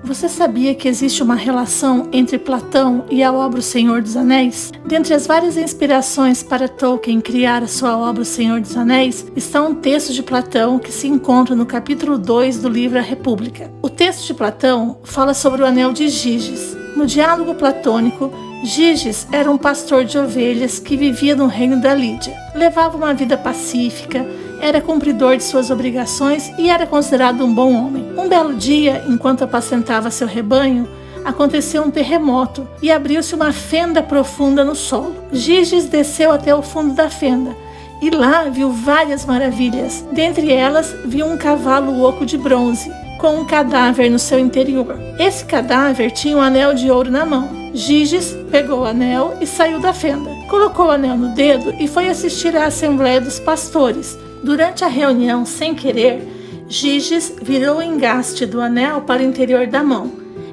Você sabia que existe uma relação entre Platão e a obra O Senhor dos Anéis? Dentre as várias inspirações para Tolkien criar a sua obra O Senhor dos Anéis, está um texto de Platão que se encontra no capítulo 2 do livro A República. O texto de Platão fala sobre o Anel de Giges. No diálogo platônico, Giges era um pastor de ovelhas que vivia no reino da Lídia. Levava uma vida pacífica, era cumpridor de suas obrigações e era considerado um bom homem. Um belo dia, enquanto apacentava seu rebanho, aconteceu um terremoto e abriu-se uma fenda profunda no solo. Giges desceu até o fundo da fenda e lá viu várias maravilhas. Dentre elas, viu um cavalo oco de bronze, com um cadáver no seu interior. Esse cadáver tinha um anel de ouro na mão. Giges pegou o anel e saiu da fenda. Colocou o anel no dedo e foi assistir à Assembleia dos Pastores. Durante a reunião, sem querer, Giges virou o engaste do anel para o interior da mão,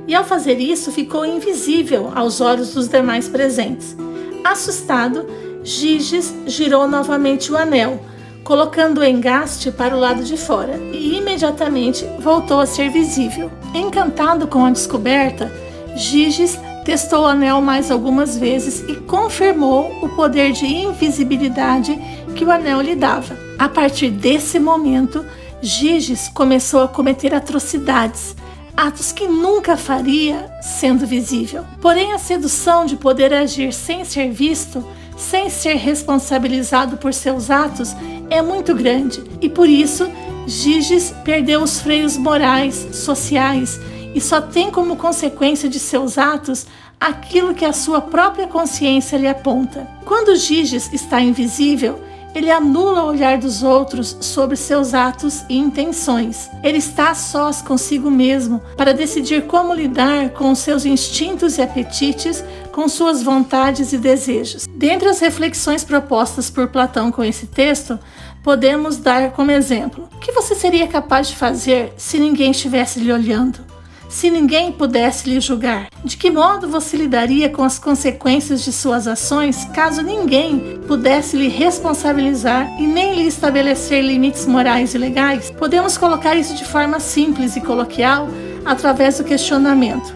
e ao fazer isso ficou invisível aos olhos dos demais presentes. Assustado, Giges girou novamente o anel, colocando o engaste para o lado de fora, e imediatamente voltou a ser visível. Encantado com a descoberta, Giges testou o anel mais algumas vezes e confirmou o poder de invisibilidade que o anel lhe dava. A partir desse momento, Giges começou a cometer atrocidades, atos que nunca faria sendo visível. Porém, a sedução de poder agir sem ser visto, sem ser responsabilizado por seus atos, é muito grande. E por isso, Giges perdeu os freios morais, sociais, e só tem como consequência de seus atos aquilo que a sua própria consciência lhe aponta. Quando Giges está invisível, ele anula o olhar dos outros sobre seus atos e intenções. Ele está a sós consigo mesmo para decidir como lidar com os seus instintos e apetites, com suas vontades e desejos. Dentre as reflexões propostas por Platão com esse texto, podemos dar como exemplo: o que você seria capaz de fazer se ninguém estivesse lhe olhando? Se ninguém pudesse lhe julgar? De que modo você lidaria com as consequências de suas ações caso ninguém pudesse lhe responsabilizar e nem lhe estabelecer limites morais e legais? Podemos colocar isso de forma simples e coloquial através do questionamento: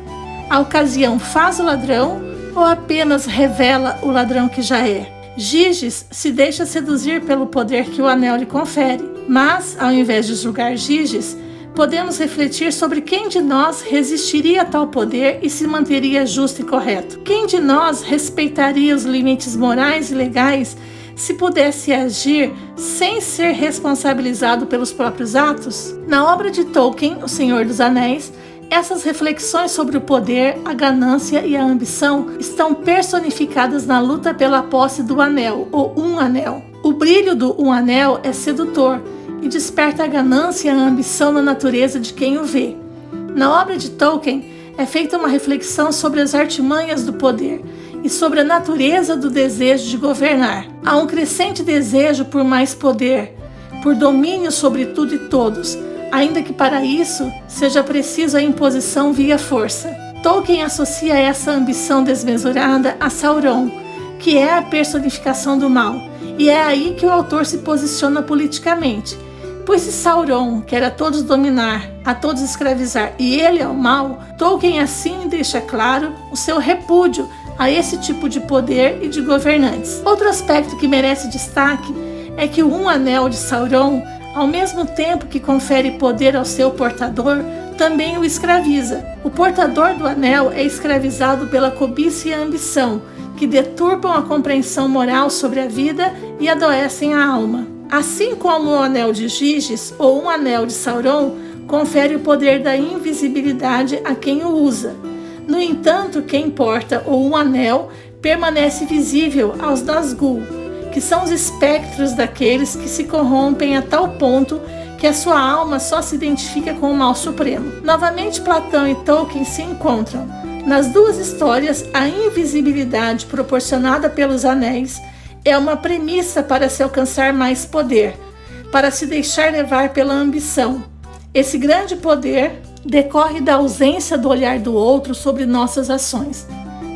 a ocasião faz o ladrão ou apenas revela o ladrão que já é? Giges se deixa seduzir pelo poder que o anel lhe confere, mas, ao invés de julgar Giges, podemos refletir sobre quem de nós resistiria a tal poder e se manteria justo e correto. Quem de nós respeitaria os limites morais e legais se pudesse agir sem ser responsabilizado pelos próprios atos? Na obra de Tolkien, O Senhor dos Anéis, essas reflexões sobre o poder, a ganância e a ambição estão personificadas na luta pela posse do anel, ou um anel. O brilho do um anel é sedutor e desperta a ganância e a ambição na natureza de quem o vê. Na obra de Tolkien é feita uma reflexão sobre as artimanhas do poder e sobre a natureza do desejo de governar. Há um crescente desejo por mais poder, por domínio sobre tudo e todos, ainda que para isso seja preciso a imposição via força. Tolkien associa essa ambição desmesurada a Sauron, que é a personificação do mal, e é aí que o autor se posiciona politicamente. Pois se Sauron quer a todos dominar, a todos escravizar, e ele é o mal, Tolkien assim deixa claro o seu repúdio a esse tipo de poder e de governantes. Outro aspecto que merece destaque é que o um anel de Sauron, ao mesmo tempo que confere poder ao seu portador, também o escraviza. O portador do anel é escravizado pela cobiça e a ambição, que deturpam a compreensão moral sobre a vida e adoecem a alma. Assim como o anel de Giges, ou um anel de Sauron, confere o poder da invisibilidade a quem o usa. No entanto, quem porta ou um anel permanece visível aos Nazgûl, que são os espectros daqueles que se corrompem a tal ponto que a sua alma só se identifica com o mal supremo. Novamente, Platão e Tolkien se encontram. Nas duas histórias, a invisibilidade proporcionada pelos anéis é uma premissa para se alcançar mais poder, para se deixar levar pela ambição. Esse grande poder decorre da ausência do olhar do outro sobre nossas ações.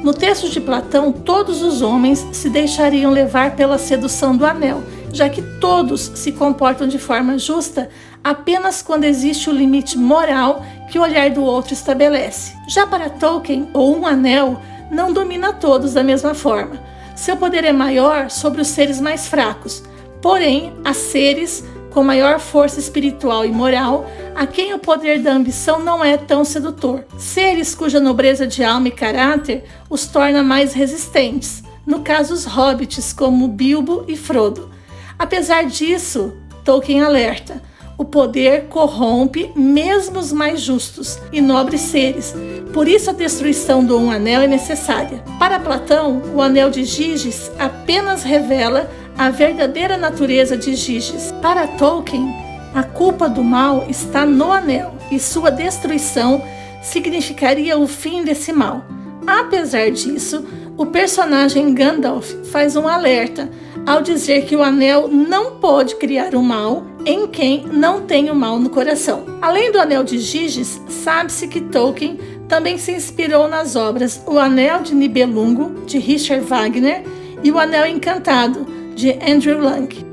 No texto de Platão, todos os homens se deixariam levar pela sedução do anel, já que todos se comportam de forma justa, apenas quando existe o limite moral que o olhar do outro estabelece. Já para Tolkien, o Um Anel não domina todos da mesma forma. Seu poder é maior sobre os seres mais fracos, porém, há seres com maior força espiritual e moral, a quem o poder da ambição não é tão sedutor. Seres cuja nobreza de alma e caráter os torna mais resistentes, no caso os hobbits como Bilbo e Frodo. Apesar disso, Tolkien alerta: o poder corrompe mesmo os mais justos e nobres seres, por isso a destruição do Um Anel é necessária. Para Platão, o Anel de Giges apenas revela a verdadeira natureza de Giges. Para Tolkien, a culpa do mal está no anel e sua destruição significaria o fim desse mal. Apesar disso, o personagem Gandalf faz um alerta ao dizer que o anel não pode criar o mal em quem não tem o mal no coração. Além do Anel de Giges, sabe-se que Tolkien também se inspirou nas obras O Anel de Nibelungo, de Richard Wagner, e O Anel Encantado, de Andrew Lang.